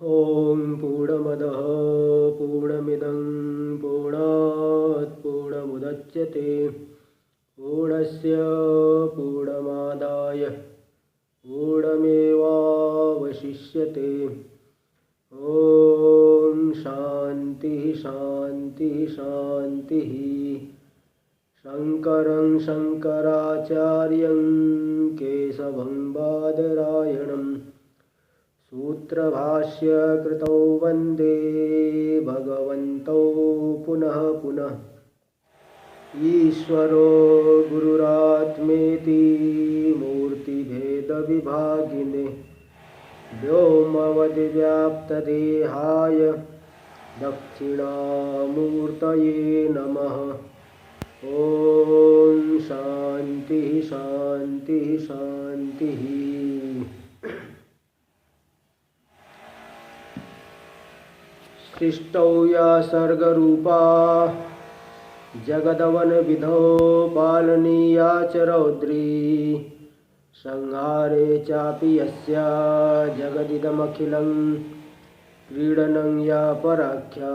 ॐ पूर्णमदः पूर्णमिदं पूर्णात् पूर्णमुदच्यते पूर्णस्य पूर्णमादाय पूर्णमेवावशिष्यते। ॐ शान्तिः शान्तिः शान्तिः। शङ्करं शङ्कराचार्यं केशवं बादरायणं सूत्रभाष्य कृतौ वन्दे भगवन्तौ पुनः पुनः। ईश्वरो गुरुरात्मेति मूर्तिभेदविभागिने व्योमवद्व्याप्तदेहाय दक्षिणामूर्तये नमः। ॐ शान्तिः शान्तिः शान्तिः। सृष्टौ या सर्गरूपा जगदवनविधौ पालनीया च रौद्री संहारे चापि यस्या जगदिदमखिलं क्रीडनं या पराख्या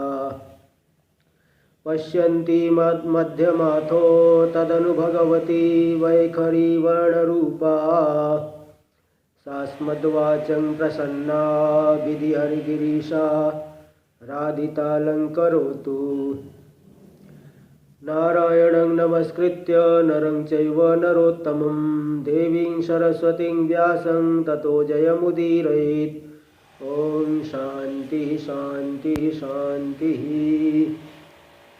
पश्यन्ति मध्यमाथो तदनु भगवती वैखरी वर्णरूपा सास्मद्वाचं प्रसन्ना विधिहरिगिरीशा राधितालङ्करोतु। नारायणं नमस्कृत्य नरं चैव नरोत्तमं देवीं सरस्वतीं व्यासं ततो जयमुदीरयेत्। ॐ शान्तिः शान्तिः शान्तिः।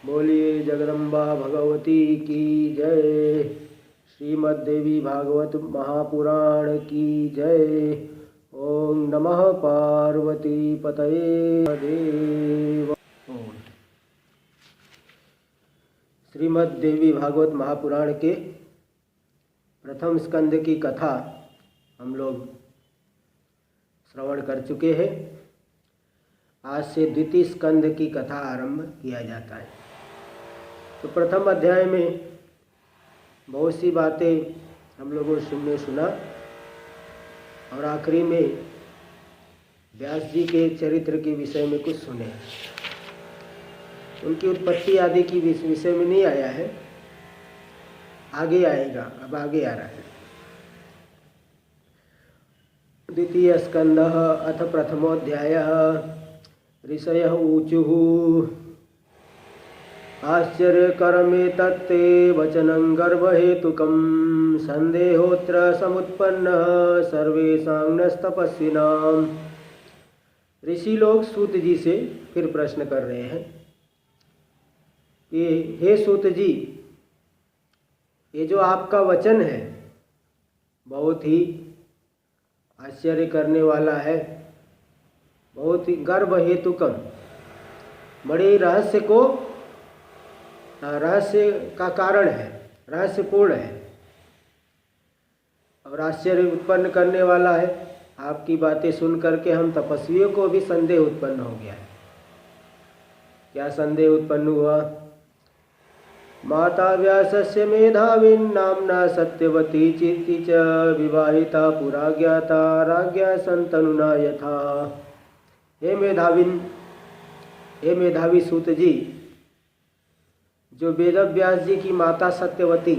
बोलिए जगदम्बा भगवती की जय। श्रीमद्देवी भागवत महापुराण की जय। ओम नमः पार्वती पतये देव। श्रीमद्देवी भागवत महापुराण के प्रथम स्कंद की कथा हम लोग श्रवण कर चुके हैं। आज से द्वितीय स्कंद की कथा आरंभ किया जाता है। तो प्रथम अध्याय में बहुत सी बातें हम लोगों ने सुना और आखिरी में व्यास जी के चरित्र के विषय में कुछ सुने। उनकी उत्पत्ति आदि की विषय में नहीं आया है, आगे आएगा, अब आगे आ रहा है। द्वितीय स्कंद अथ प्रथमोऽध्याय। ऋषयः ऊचुः आश्चर्यकरमेतत्ते वचनं गर्भहेतुकं संदेहोऽत्र समुत्पन्नः सर्वेषां नस्तपस्विनां। ऋषि लोग सूत जी से फिर प्रश्न कर रहे हैं कि हे सूत जी, ये जो आपका वचन है बहुत ही आश्चर्य करने वाला है, बहुत ही गर्भ हेतुकम, बड़े रहस्य का कारण है, रहस्यपूर्ण है और आश्चर्य उत्पन्न करने वाला है। आपकी बातें सुन करके हम तपस्वियों को भी संदेह उत्पन्न हो गया है। क्या संदेह उत्पन्न हुआ? माता व्यासस्य मेधाविन् नाम्ना सत्यवती चेति च विवाहिता पुरा ज्ञाता राज्ञा संतनुना यथा। हे मेधावी सूत जी, जो वेदव्यास जी की माता सत्यवती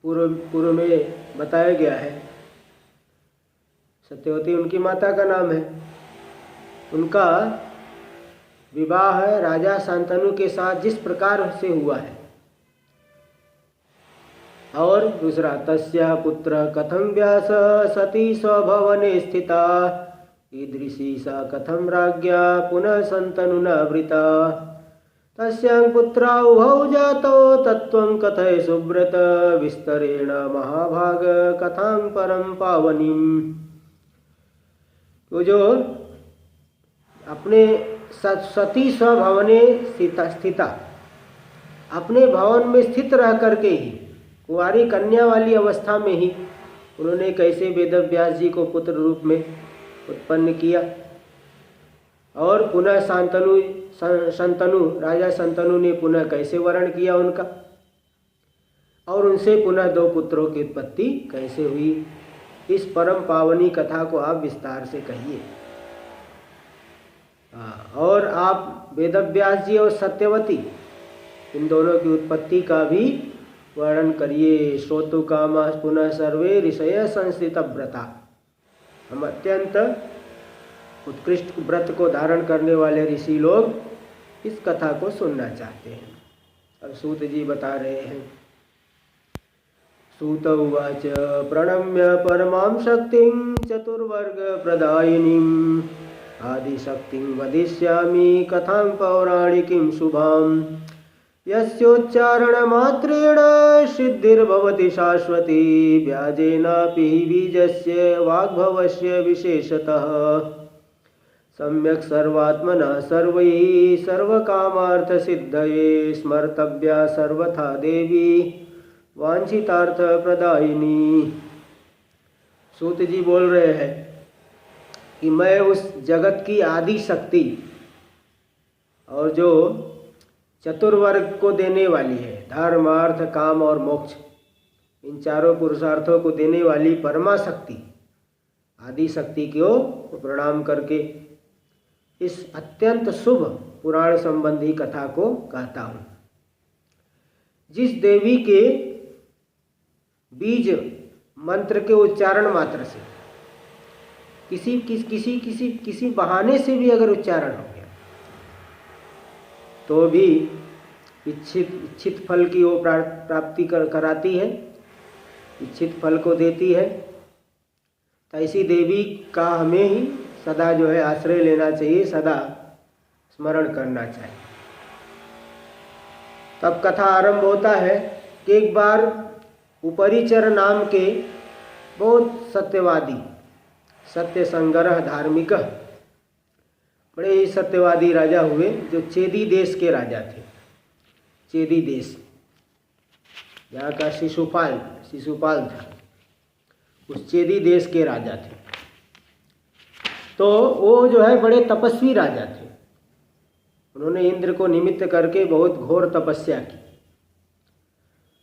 पूर्व में बताया गया है, सत्यवती उनकी माता का नाम है। उनका विवाह राजा शांतनु के साथ जिस प्रकार से हुआ है, और दूसरा तस्या पुत्र कथम व्यास सती स्वभवने स्थिता ईदृशी सा कथम राज्ञा पुनः संतनुना वृता तस्यां पुत्रा उभौ जातौ तत्त्वं कथय सुव्रत विस्तरेण महाभाग कथां परम पावनीम। तो जो अपने सती स्वभवने स्थिता, अपने भवन में स्थित रह करके ही, कुंवारी कन्या वाली अवस्था में ही उन्होंने कैसे वेदव्यास जी को पुत्र रूप में उत्पन्न किया, और पुनः शांतनु राजा शांतनु ने पुनः कैसे वर्ण किया उनका, और उनसे पुनः 2 पुत्रों की उत्पत्ति कैसे हुई। इस परम पावनी कथा को आप विस्तार से कहिए। और आप वेदव्यास जी और सत्यवती इन दोनों की उत्पत्ति का भी वर्णन करिए। श्रोतु कामा पुनः सर्वे ऋषय संस्थित व्रता। हम अत्यंत उत्कृष्ट व्रत को धारण करने वाले ऋषि लोग इस कथा को सुनना चाहते हैं। अब सूत जी बता रहे हैं। सूत उवाच प्रणम्य परमां शक्तिं चतुर्वर्ग प्रदायिनीं आदिशक्तिं वदिष्यामि कथां पौराणिकीं शुभां यस्योच्चारणमात्रेण सिद्धिर्भवति शाश्वती व्याजेनापि बीजस्य वाग्भवस्य विशेषतः सम्यक् सर्वात्मनः सर्वैः सर्वकामार्थसिद्धये स्मर्तव्या सर्वथा देवी वांछितार्थ प्रदायिनी। सूत जी बोल रहे हैं कि मैं उस जगत की आदि शक्ति और जो चतुर्वर्ग को देने वाली है, धर्म अर्थ काम और मोक्ष, इन चारों पुरुषार्थों को देने वाली परमा शक्ति आदि शक्ति को प्रणाम करके इस अत्यंत शुभ पुराण संबंधी कथा को कहता हूँ। जिस देवी के बीज मंत्र के उच्चारण मात्र से किसी बहाने से भी अगर उच्चारण हो गया तो भी इच्छित फल की वो प्राप्ति कराती है, इच्छित फल को देती है। तो ऐसी देवी का हमें ही सदा जो है आश्रय लेना चाहिए, सदा स्मरण करना चाहिए। तब कथा आरंभ होता है कि एक बार उपरिचर नाम के बहुत सत्यवादी, सत्य संग्रह धार्मिक, बड़े ही सत्यवादी राजा हुए जो चेदी देश के राजा थे। चेदी देश यहाँ का शिशुपाल था, उस चेदी देश के राजा थे। तो वो जो है बड़े तपस्वी राजा थे। उन्होंने इंद्र को निमित्त करके बहुत घोर तपस्या की।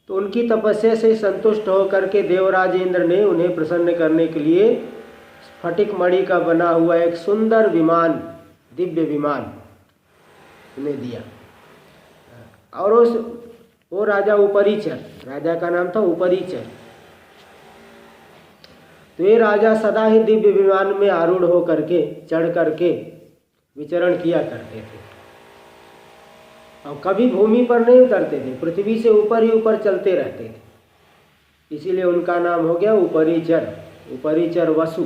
तो उनकी तपस्या से संतुष्ट होकर के देवराज इंद्र ने उन्हें प्रसन्न करने के लिए स्फटिक मणि का बना हुआ एक सुंदर विमान, दिव्य विमान उन्हें दिया। और वो राजा उपरिचर, राजा का नाम था उपरिचर। तो ये राजा सदा ही दिव्य विमान में आरूढ़ हो करके, चढ़ करके विचरण किया करते थे और कभी भूमि पर नहीं उतरते थे, पृथ्वी से ऊपर ही ऊपर चलते रहते थे। इसीलिए उनका नाम हो गया उपरिचर। उपरिचर वसु,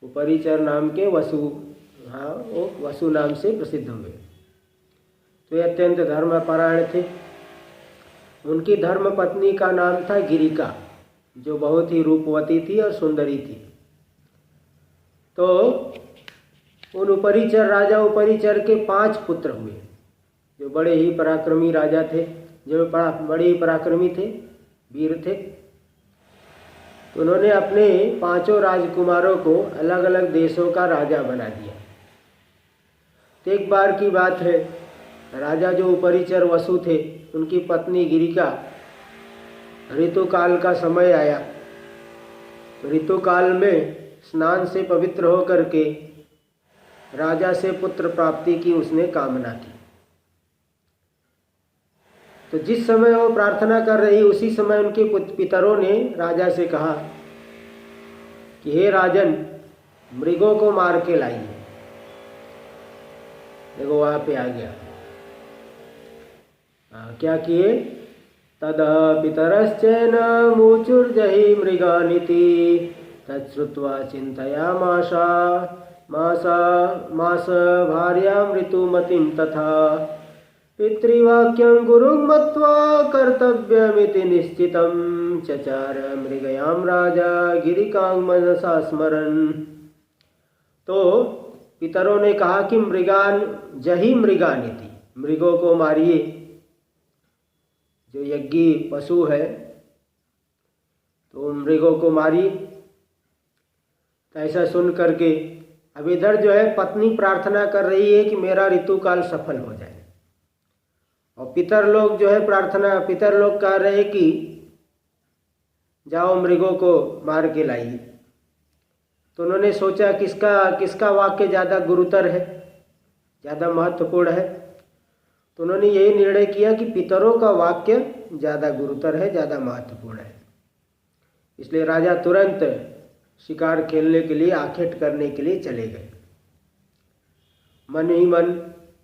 उपरिचर नाम के वसु, हाँ वो वसु नाम से प्रसिद्ध हुए। तो ये अत्यंत धर्मपरायण थे। उनकी धर्म पत्नी का नाम था गिरिका, जो बहुत ही रूपवती थी और सुंदरी थी। तो उन उपरिचर राजा उपरिचर के 5 पुत्र हुए जो बड़े ही पराक्रमी राजा थे, जो बड़े ही पराक्रमी थे, वीर थे। तो उन्होंने अपने 5 राजकुमारों को अलग अलग देशों का राजा बना दिया। तो एक बार की बात है, राजा जो उपरिचर वसु थे, उनकी पत्नी गिरिका, ऋतुकाल का समय आया। तो ऋतुकाल में स्नान से पवित्र होकर के राजा से पुत्र प्राप्ति की उसने कामना की। तो जिस समय वो प्रार्थना कर रही, उसी समय उनके पितरों ने राजा से कहा कि हे राजन, मृगों को मार के लाइए। देखो वहां पे आ गया। क्या किए? तद पितरश्चैन मुचुर्जहि मृगानिति तच्छ्रुत्वा चिन्तयामास मास भार्यां ऋतुमतीं तथा पितृवाक्यं गुरुं मत्वा कर्तव्यमिति निश्चितं चचार मृगयां राजा गिरिकां मनसा स्मरन्। तो पितरों ने कहा कि जहि मृगानिति, मृगों को मारिए, जो यज्ञी पशु है तो मृगों को मारिए। तो ऐसा सुन करके अब इधर जो है पत्नी प्रार्थना कर रही है कि मेरा ऋतुकाल सफल हो जाए, और पितर लोग जो है पितर लोग कह रहे हैं कि जाओ मृगों को मार के लाइए। तो उन्होंने सोचा किसका वाक्य ज़्यादा गुरुतर है, ज़्यादा महत्वपूर्ण है। तो उन्होंने यही निर्णय किया कि पितरों का वाक्य ज़्यादा गुरुतर है, ज़्यादा महत्वपूर्ण है। इसलिए राजा तुरंत शिकार खेलने के लिए, आखेट करने के लिए चले गए। मन ही मन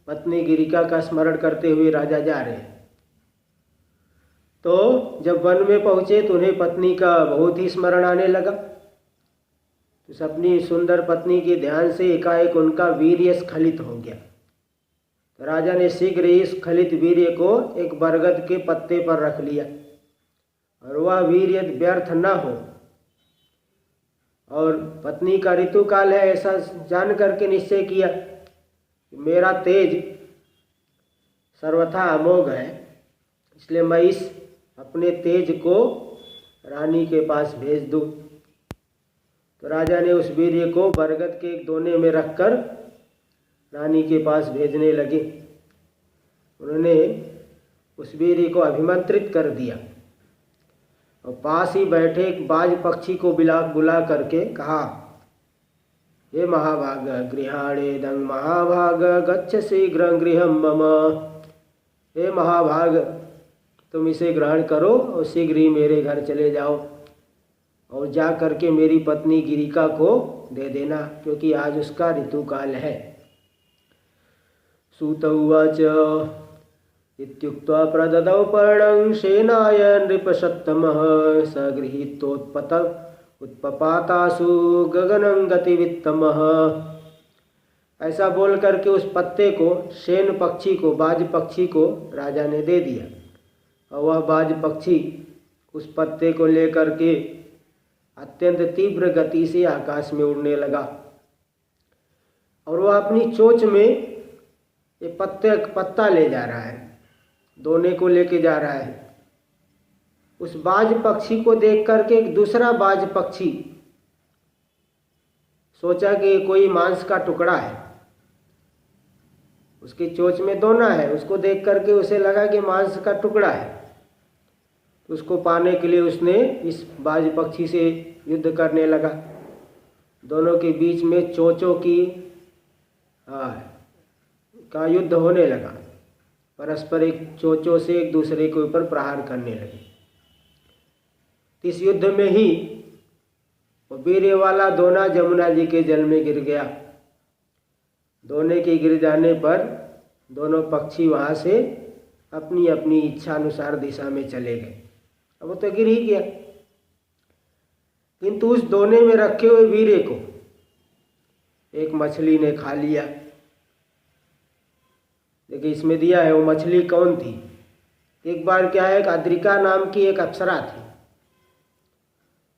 पत्नी गिरिका का स्मरण करते हुए राजा जा रहे हैं। तो जब वन में पहुंचे तो उन्हें पत्नी का बहुत ही स्मरण आने लगा। तो अपनी सुंदर पत्नी के ध्यान से एकाएक उनका वीर्य स्खलित हो गया। तो राजा ने शीघ्र ही स्खलित वीर्य को एक बरगद के पत्ते पर रख लिया और वह वीर्य व्यर्थ न हो। और पत्नी का ऋतुकाल है ऐसा जान करके निश्चय किया कि मेरा तेज सर्वथा अमोघ है, इसलिए मैं इस अपने तेज को रानी के पास भेज दूं। तो राजा ने उस वीर्य को बरगद के एक दोने में रखकर रानी के पास भेजने लगे। उन्होंने उस वीर्य को अभिमंत्रित कर दिया और पास ही बैठे एक बाज पक्षी को बुला करके कहा, हे महाभाग गृहाणेदं महाभाग गच्छ शीघ्रं गृहं मम। हे महाभाग, तुम इसे ग्रहण करो और शीघ्र ही मेरे घर चले जाओ और जा करके मेरी पत्नी गिरिका को दे देना, क्योंकि आज उसका ऋतुकाल है। सूत उवाच इत्युक्त्वा प्रददौ पर्णं सेनाय नृपसत्तमः स गृहीतोत्पत उत्पपातासु गगनं गतिवित्तमः। ऐसा बोल करके उस पत्ते को शेन पक्षी को, बाज पक्षी को राजा ने दे दिया और वह बाज पक्षी उस पत्ते को लेकर के अत्यंत तीव्र गति से आकाश में उड़ने लगा और वह अपनी चोंच में ये पत्ता ले जा रहा है, दोने को लेके जा रहा है। उस बाज पक्षी को देख करके एक दूसरा बाज पक्षी सोचा कि कोई मांस का टुकड़ा है, उसकी चोंच में दोना है, उसको देख करके उसे लगा कि मांस का टुकड़ा है। तो उसको पाने के लिए उसने इस बाज पक्षी से युद्ध करने लगा। दोनों के बीच में चोंचों का युद्ध होने लगा, परस्पर एक चोंचों से एक दूसरे के ऊपर प्रहार करने लगे। इस युद्ध में ही वो वीर्य वाला दोना जमुना जी के जल में गिर गया। दोने के गिर जाने पर दोनों पक्षी वहाँ से अपनी अपनी इच्छा अनुसार दिशा में चले गए। अब वो तो गिर ही गया, किंतु उस दोने में रखे हुए वीर्य को एक मछली ने खा लिया। देखिए इसमें दिया है वो मछली कौन थी। एक बार क्या है, एक अद्रिका नाम की एक अप्सरा थी।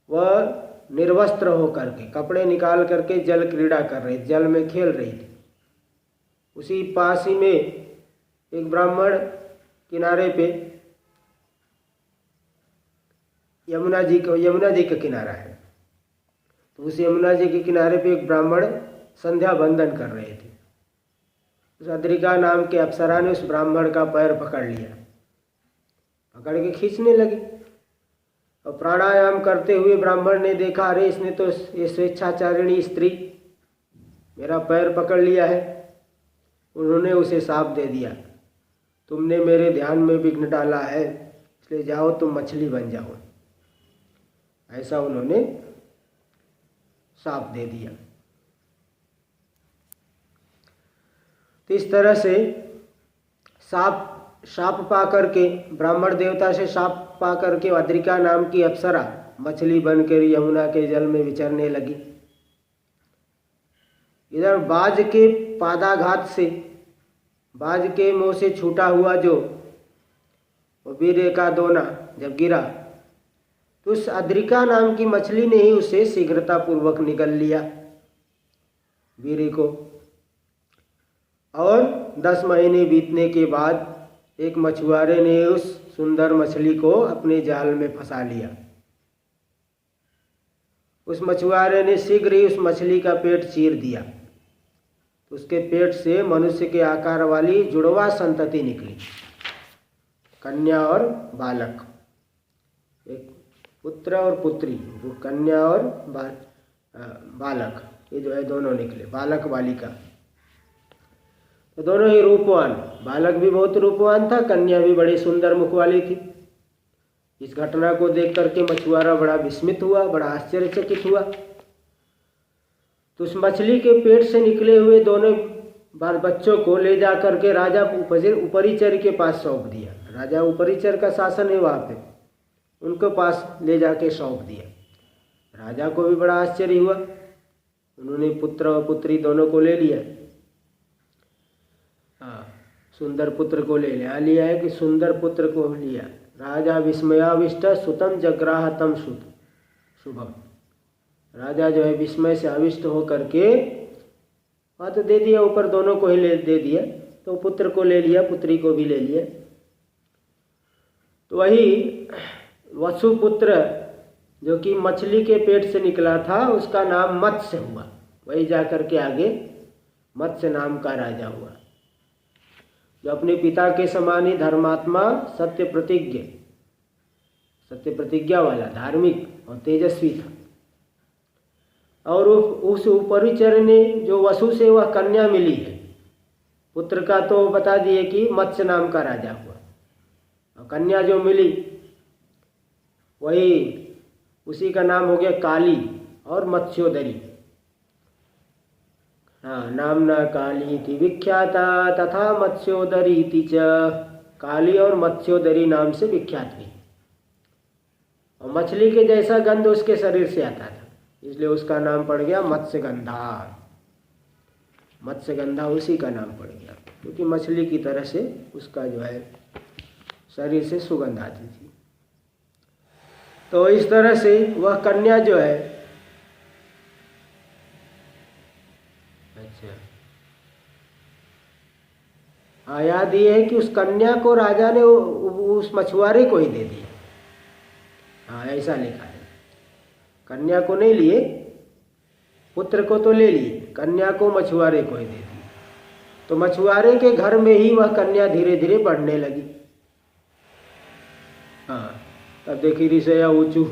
वह निर्वस्त्र होकर के कपड़े निकाल करके जल क्रीड़ा कर रही, जल में खेल रही थी। उसी पास ही में एक ब्राह्मण किनारे पे, यमुना जी का किनारा है, तो उस यमुना जी के किनारे पे एक ब्राह्मण संध्या वंदन कर रहे थे। उस अद्रिका नाम के अप्सरा ने उस ब्राह्मण का पैर पकड़ लिया, पकड़ के खींचने लगी और प्राणायाम करते हुए ब्राह्मण ने देखा, अरे इसने तो ये स्वेच्छाचारिणी स्त्री मेरा पैर पकड़ लिया है। उन्होंने उसे शाप दे दिया, तुमने मेरे ध्यान में विघ्न डाला है, इसलिए जाओ तुम मछली बन जाओ। ऐसा उन्होंने शाप दे दिया। तो इस तरह से शाप पा करके, ब्राह्मण देवता से शाप पा करके अद्रिका नाम की अप्सरा मछली बनकर यमुना के जल में विचरने लगी। इधर बाज के पादाघात से, बाज के मुंह से छूटा हुआ जो वीर्य का दोना जब गिरा तो उस अद्रिका नाम की मछली ने ही उसे शीघ्रता पूर्वक निगल लिया वीर्य को। और 10 महीने बीतने के बाद एक मछुआरे ने उस सुंदर मछली को अपने जाल में फंसा लिया। उस मछुआरे ने शीघ्र ही उस मछली का पेट चीर दिया। उसके पेट से मनुष्य के आकार वाली जुड़वा संतति निकली, कन्या और बालक। एक पुत्र और पुत्री, वो कन्या और बालक, ये जो है दोनों निकले, बालक बालिका। तो दोनों ही रूपवान, बालक भी बहुत रूपवान था, कन्या भी बड़ी सुंदर मुख वाली थी। इस घटना को देख करके मछुआरा बड़ा विस्मित हुआ, बड़ा आश्चर्यचकित हुआ। तो उस मछली के पेट से निकले हुए दोनों बच्चों को ले जा करके राजा उपरिचर के पास सौंप दिया। राजा उपरिचर का शासन है वहाँ पे, उनके पास ले जाके सौंप दिया। राजा को भी बड़ा आश्चर्य हुआ। उन्होंने पुत्र और पुत्री दोनों को ले लिया। हाँ, सुंदर पुत्र को ले लिया है कि सुंदर पुत्र को लिया। राजा विस्मयाविष्ट सुतम जग्राह तम शुभम। राजा जो है विस्मय से आविष्ट हो करके तो दे दिया, ऊपर दोनों को ही दे दिया। तो पुत्र को ले लिया, पुत्री को भी ले लिया। तो वही वसुपुत्र जो कि मछली के पेट से निकला था, उसका नाम मत्स्य हुआ। वही जाकर के आगे मत्स्य नाम का राजा हुआ, जो अपने पिता के समान ही धर्मात्मा, सत्य प्रतिज्ञा वाला, धार्मिक और तेजस्वी था। और उस उपरिचर ने जो वसु से वह कन्या मिली है, पुत्र का तो बता दिए कि मत्स्य नाम का राजा हुआ, और कन्या जो मिली वही उसी का नाम हो गया काली और मत्स्योदरी। हाँ, नामना काली थी विख्याता तथा मत्स्योदरी थी च। काली और मत्स्योदरी नाम से विख्यात हुई, और मछली के जैसा गंध उसके शरीर से आता था, इसलिए उसका नाम पड़ गया मत्स्यगंधा। मत्स्यगंधा उसी का नाम पड़ गया, क्योंकि मछली की तरह से उसका जो है शरीर से सुगंध आती थी। तो इस तरह से वह कन्या जो है, अच्छा हाँ, याद ये है कि उस कन्या को राजा ने उस मछुआरे को ही दे दिया। हाँ, ऐसा लिखा है, कन्या को नहीं लिए, पुत्र को तो ले लिए, कन्या को मछुआरे को ही दे दी। तो मछुआरे के घर में ही वह कन्या धीरे धीरे बढ़ने लगी। हाँ, तब देखी ऋषया ऊचु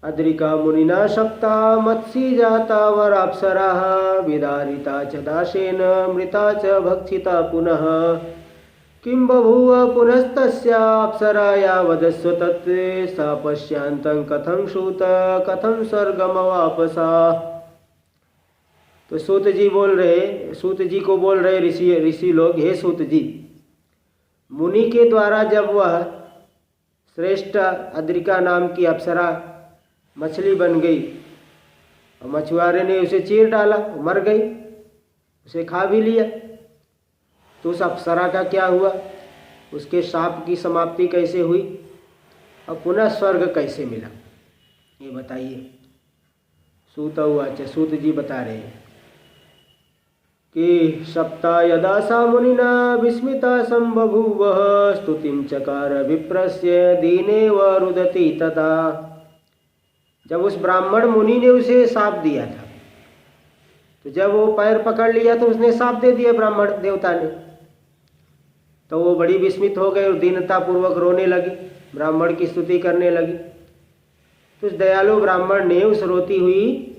अद्रिका मुनिना शक्ता मत्सी जाता वराप्सरा विदारिता च दासेन मृता च भक्षिता पुनः किं बभूव पुनस्तस्या अप्सराया वदस्व तत् सा पश्यांतं कथं सूत कथं स्वर्गमवापसा। तो सूत जी को बोल रहे ऋषि लोग, हे सूत जी, मुनि के द्वारा जब वह श्रेष्ठ अद्रिका नाम की अप्सरा मछली बन गई और मछुआरे ने उसे चीर डाला, मर गई, उसे खा भी लिया, तो उस अप्सरा का क्या हुआ, उसके शाप की समाप्ति कैसे हुई और पुनः स्वर्ग कैसे मिला, ये बताइए। सूत उवाच, सूत जी बता रहे हैं कि सप्ता यदा सा मुनिना विस्मिता संबभूव स्तुतिं चकार विप्रस्य दीने व रुदति तथा। जब उस ब्राह्मण मुनि ने उसे शाप दिया था, तो जब वो पैर पकड़ लिया तो उसने शाप दे दिया ब्राह्मण देवता ने, तो वो बड़ी विस्मित हो गई और दीनता पूर्वक रोने लगी, ब्राह्मण की स्तुति करने लगी। तो उस दयालु ब्राह्मण ने उस रोती हुई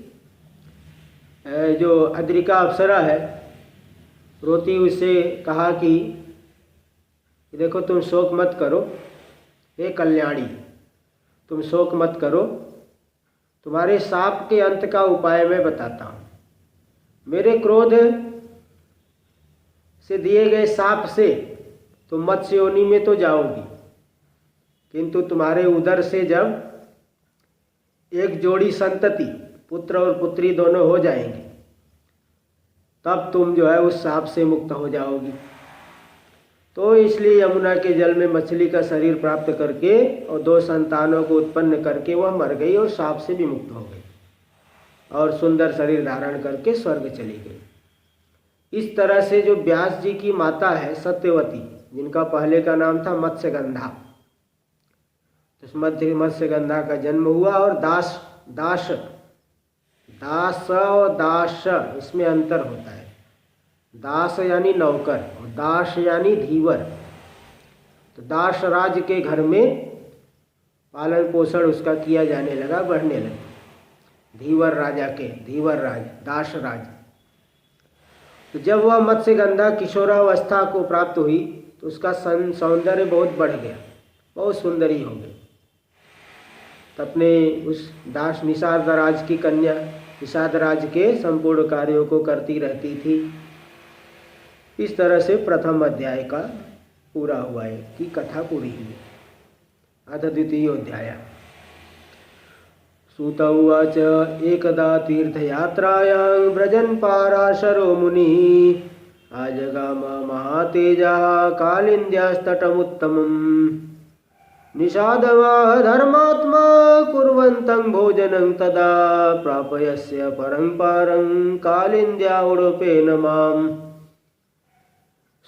जो अद्रिका अप्सरा है, रोती उससे कहा कि देखो, तुम शोक मत करो, हे कल्याणी, तुम शोक मत करो, तुम्हारे शाप के अंत का उपाय मैं बताता हूँ। मेरे क्रोध से दिए गए शाप से तुम मत्स्य योनि में तो जाओगी, किंतु तुम्हारे उदर से जब एक जोड़ी संतति, पुत्र और पुत्री दोनों हो जाएंगे, तब तुम जो है उस शाप से मुक्त हो जाओगी। तो इसलिए यमुना के जल में मछली का शरीर प्राप्त करके और 2 संतानों को उत्पन्न करके वह मर गई और शाप से भी मुक्त हो गई और सुंदर शरीर धारण करके स्वर्ग चली गई। इस तरह से जो व्यास जी की माता है सत्यवती, जिनका पहले का नाम था मत्स्यगंधा, तो मत्स्यगंधा का जन्म हुआ। और दास और दास इसमें अंतर होता है। दास यानी नौकर और दास यानी धीवर। तो दास राज के घर में पालन पोषण उसका किया जाने लगा, बढ़ने लगा। धीवर राजा के, धीवर राज, दास राज। तो जब वह मत्स्यगंधा किशोरावस्था को प्राप्त हुई तो उसका सौंदर्य बहुत बढ़ गया, बहुत सुंदरी हो गई। तो अपने उस दास निषाद राज की कन्या निषाद राज के संपूर्ण कार्यों को करती रहती थी। इस तरह से प्रथम अध्याय का पूरा हुआ है कि कथा पूरी हुई। अथ द्वितीयोऽध्यायः। सूत उवाच एकदा तीर्थयात्रायां व्रजन् पाराशरो मुनिः आजगाम महातेजः कालिन्द्यास्तटमुत्तमम् निषादवाह धर्मात्मा कुर्वन्तं भोजनं तदा प्रापयस्य परं पारं कालिन्द्या उडुपेन माम्।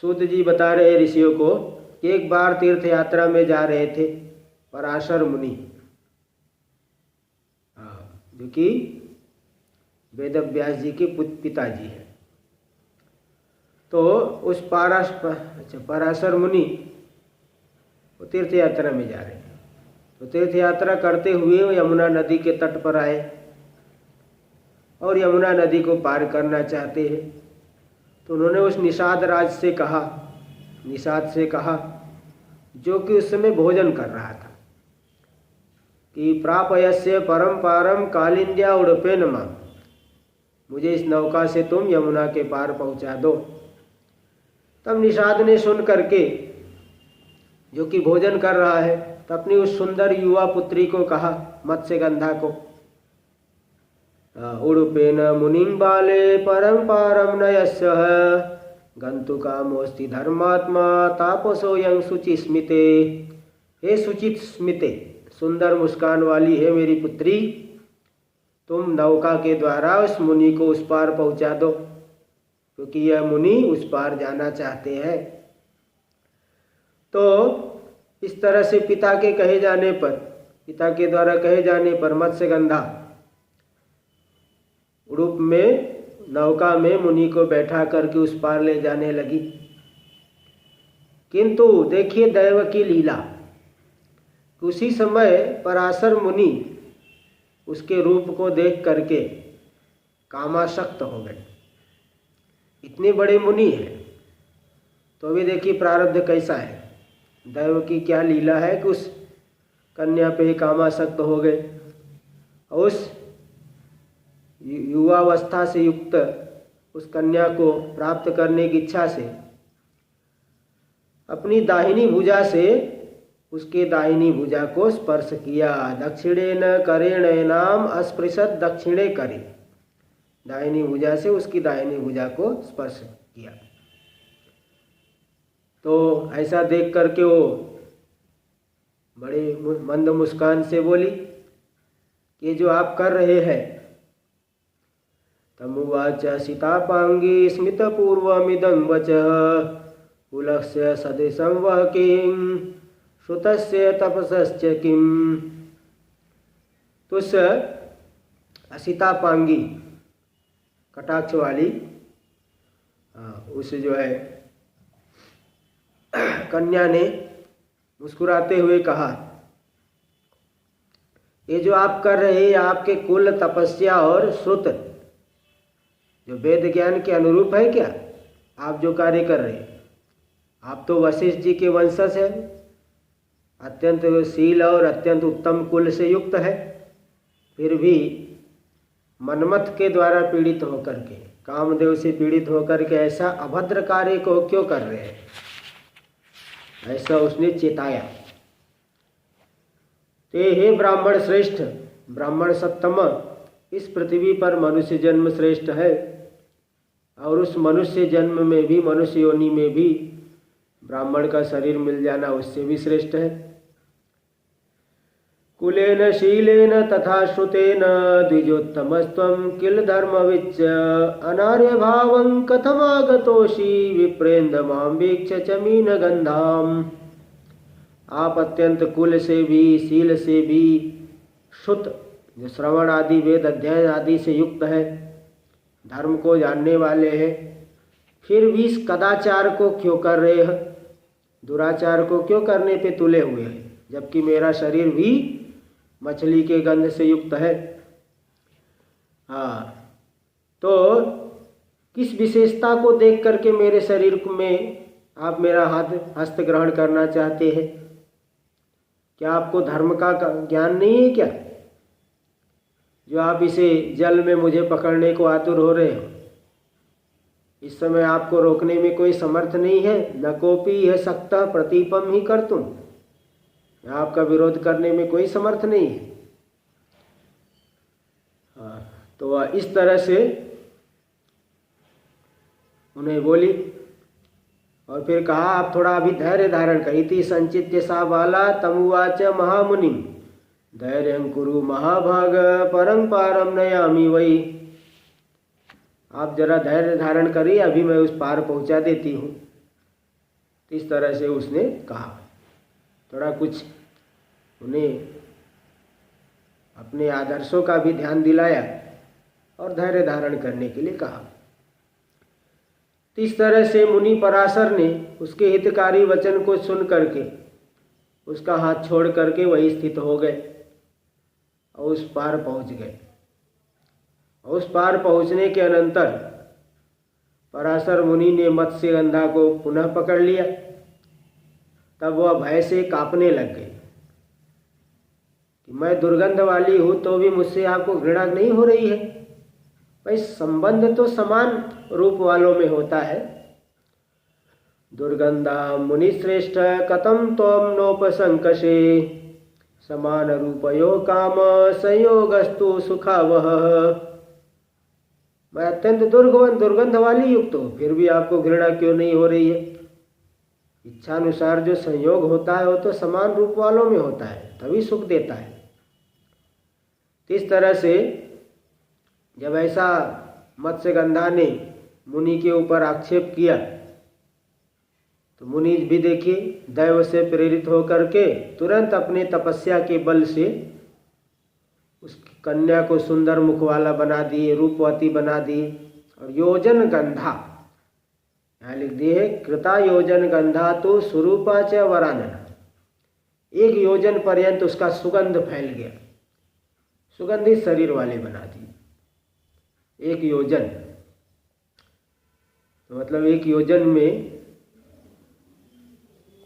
सूत जी बता रहे ऋषियों को कि एक बार तीर्थ यात्रा में जा रहे थे पराशर मुनि, जो कि वेदव्यास जी के पिताजी हैं। तो उस पराशर मुनि वो तीर्थ यात्रा में जा रहे हैं। तो तीर्थ यात्रा करते हुए वो यमुना नदी के तट पर आए और यमुना नदी को पार करना चाहते हैं। तो उन्होंने उस निषाद राज से कहा, निषाद से कहा, जो कि उस समय भोजन कर रहा था, कि प्रापयस्य परम पारम कालिंद्या उडुपेन मां, मुझे इस नौका से तुम यमुना के पार पहुंचा दो। तब निषाद ने सुन करके, जो कि भोजन कर रहा है, तो अपनी उस सुंदर युवा पुत्री को कहा, मत्स्यगंधा को, उडुपेन मुनिं बाले परम पारम नयस्य गंतुकामोस्ति धर्मात्मा तापसोऽयं शुचिस्मिते। हे शुचित स्मिते, सुंदर मुस्कान वाली है मेरी पुत्री, तुम नौका के द्वारा उस मुनि को उस पार पहुंचा दो, क्योंकि यह मुनि उस पार जाना चाहते हैं। तो इस तरह से पिता के द्वारा कहे जाने पर मत्स्यगंधा उडुप में नौका में मुनि को बैठा करके उस पार ले जाने लगी। किंतु देखिए दैव की लीला, उसी समय पराशर मुनि उसके रूप को देख करके कामासक्त हो गए। इतने बड़े मुनि हैं, तो भी देखिए प्रारब्ध कैसा है, दैव की क्या लीला है कि उस कन्या पे ही कामासक्त हो गए। उस युवावस्था से युक्त उस कन्या को प्राप्त करने की इच्छा से अपनी दाहिनी भुजा से उसके दाहिनी भुजा को स्पर्श किया। दक्षिणेन करेण नाम अस्पृशत दक्षिणे करे, दाहिनी भुजा से उसकी दाहिनी भुजा को स्पर्श किया। तो ऐसा देख करके वो बड़े मंद मुस्कान से बोली कि जो आप कर रहे हैं। तमुवाच सीतापांगी स्मितपूर्वमिदं वचः कुलस्य सदृशं वः किं श्रुतस्य तपसश्च किम्। तो उस सीतापांगी कटाक्ष वाली उस जो है कन्या ने मुस्कुराते हुए कहा, ये जो आप कर रहे हैं आपके कुल, तपस्या और श्रुत, जो वेद ज्ञान के अनुरूप है क्या आप जो कार्य कर रहे हैं? आप तो वशिष्ठ जी के वंशज हैं, अत्यंत शील और अत्यंत उत्तम कुल से युक्त है, फिर भी मनमथ के द्वारा पीड़ित होकर के, कामदेव से पीड़ित होकर के ऐसा अभद्र कार्य को क्यों कर रहे हैं? ऐसा उसने चेताया। ते हे ब्राह्मण श्रेष्ठ, ब्राह्मण सत्तम, इस पृथ्वी पर मनुष्य जन्म श्रेष्ठ है, और उस मनुष्य जन्म में भी, मनुष्य योनि में भी ब्राह्मण का शरीर मिल जाना उससे भी श्रेष्ठ है। कुलेन शीलेन तथा श्रुतेन द्विजोत्तमस्त्वं किल धर्मविच्च अनार्य भावं कथमागतोषि विप्रेंद मां वीक्ष्य च मीनगंधाम। आप अत्यंत कुल से भी, शील से भी, श्रुत जो श्रवण आदि वेद अध्ययन आदि से युक्त है, धर्म को जानने वाले हैं, फिर भी इस कदाचार को क्यों कर रहे हैं? दुराचार को क्यों करने पे तुले हुए हैं? जबकि मेरा शरीर भी मछली के गंध से युक्त है। हाँ, तो किस विशेषता को देख करके मेरे शरीर में आप मेरा हस्त ग्रहण करना चाहते हैं? क्या आपको धर्म का ज्ञान नहीं है क्या, जो आप इसे जल में मुझे पकड़ने को आतुर हो रहे हो? इस समय आपको रोकने में कोई समर्थ नहीं है। न कोपी है सकता प्रतीपम ही कर तुम, आपका विरोध करने में कोई समर्थ नहीं है। तो इस तरह से उन्हें बोली और फिर कहा आप थोड़ा अभी धैर्य धारण कर। इति संचित्य सा बाला तमुवाच महामुनिम धैर्यं कुरु महाभाग परं पारम नयामि वही। आप जरा धैर्य धारण करिए, अभी मैं उस पार पहुंचा देती हूँ। इस तरह से उसने कहा, थोड़ा कुछ उन्हें अपने आदर्शों का भी ध्यान दिलाया और धैर्य धारण करने के लिए कहा। इस तरह से मुनि पराशर ने उसके हितकारी वचन को सुन करके उसका हाथ छोड़ करके वही स्थित हो गए और उस पार पहुंच गए। और उस पार पहुंचने के अनंतर पराशर मुनि ने मत्स्यगंधा को पुनः पकड़ लिया। तब वह भय से कांपने लग गए कि मैं दुर्गंध वाली हूं तो भी मुझसे आपको घृणा नहीं हो रही है। भाई, संबंध तो समान रूप वालों में होता है। दुर्गंधा मुनिश्रेष्ठ कथम त्वं नोपसंकषे समान रूपयो काम संयोगस्तु सुखावह। मैं अत्यंत दुर्गंध वाली युक्त हूँ, फिर भी आपको घृणा क्यों नहीं हो रही है? इच्छानुसार जो संयोग होता है वो तो समान रूप वालों में होता है, तभी सुख देता है। इस तरह से जब ऐसा मत्स्यगंधा ने मुनि के ऊपर आक्षेप किया तो मुनि भी देखिए दैव से प्रेरित होकर के तुरंत अपने तपस्या के बल से उस कन्या को सुंदर मुख वाला बना दिए, रूपवती बना दिए। और योजन गंधा, यहाँ लिख दिए कृता योजन गंधा तो स्वरूपा च वरानना। 1 योजन पर्यंत उसका सुगंध फैल गया, सुगंधित शरीर वाले बना दिए। 1 योजन तो मतलब 1 योजन में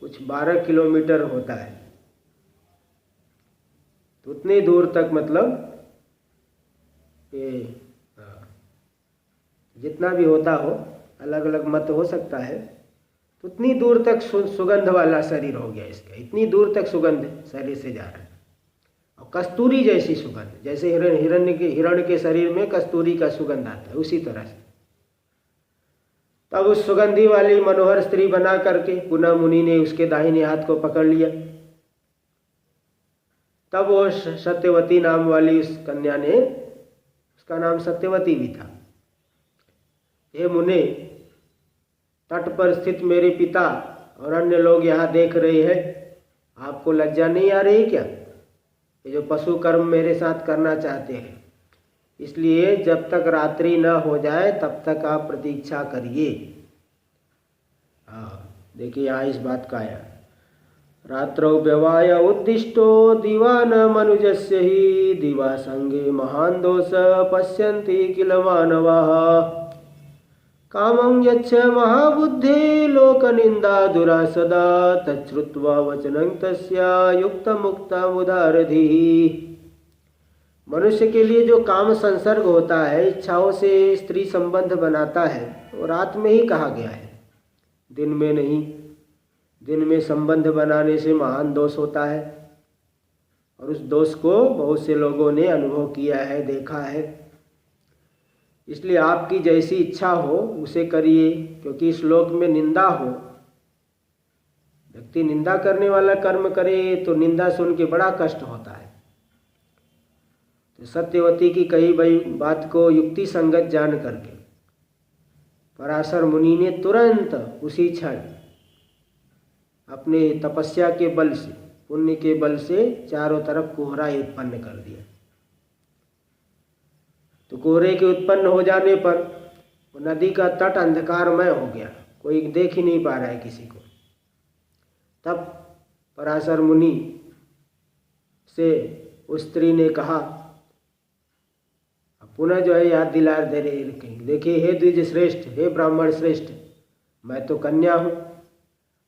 कुछ 12 किलोमीटर होता है। तो उतनी दूर तक मतलब जितना भी होता हो, अलग अलग मत हो सकता है, तो उतनी दूर तक सुगंध वाला शरीर हो गया इसका। इतनी दूर तक सुगंध शरीर से जा रहा है। और कस्तूरी जैसी सुगंध, जैसे हिरण के शरीर में कस्तूरी का सुगंध आता है, उसी तरह से। तब उस सुगंधी वाली मनोहर स्त्री बना करके पुनः मुनि ने उसके दाहिने हाथ को पकड़ लिया। तब वो सत्यवती नाम वाली उस कन्या ने, उसका नाम सत्यवती भी था, हे मुने, तट पर स्थित मेरे पिता और अन्य लोग यहाँ देख रहे हैं, आपको लज्जा नहीं आ रही क्या? ये जो पशु कर्म मेरे साथ करना चाहते हैं, इसलिए जब तक रात्रि न हो जाए तब तक आप प्रतीक्षा करिए। देखिए यहाँ इस बात का आया, रात्रौ व्यवाय उद्दिष्टो दिवान मनुजस्य ही दिवा संगे महान दोष पश्यन्ति किल मानवाः कामं यच्छ महाबुद्धे लोक निंदा दुरा सदा तच्छ्रुत्वा वचनं तस्या युक्त मुक्ता उदारधि। मनुष्य के लिए जो काम संसर्ग होता है, इच्छाओं से स्त्री संबंध बनाता है, वो रात में ही कहा गया है, दिन में नहीं। दिन में संबंध बनाने से महान दोष होता है और उस दोष को बहुत से लोगों ने अनुभव किया है, देखा है। इसलिए आपकी जैसी इच्छा हो उसे करिए, क्योंकि इस लोक में निंदा हो, व्यक्ति निंदा करने वाला कर्म करे तो निंदा सुन के बड़ा कष्ट होता है। तो सत्यवती की कही गई बात को युक्ति संगत जान करके पराशर मुनि ने तुरंत उसी क्षण अपने तपस्या के बल से, पुण्य के बल से चारों तरफ कोहरा उत्पन्न कर दिया। तो कोहरे के उत्पन्न हो जाने पर नदी का तट अंधकारमय हो गया, कोई देख ही नहीं पा रहा है किसी को। तब पराशर मुनि उससे उस स्त्री ने कहा, पुनः जो है याद दिला दे रहे, देखिए हे द्विज श्रेष्ठ, हे ब्राह्मण श्रेष्ठ, मैं तो कन्या हूँ,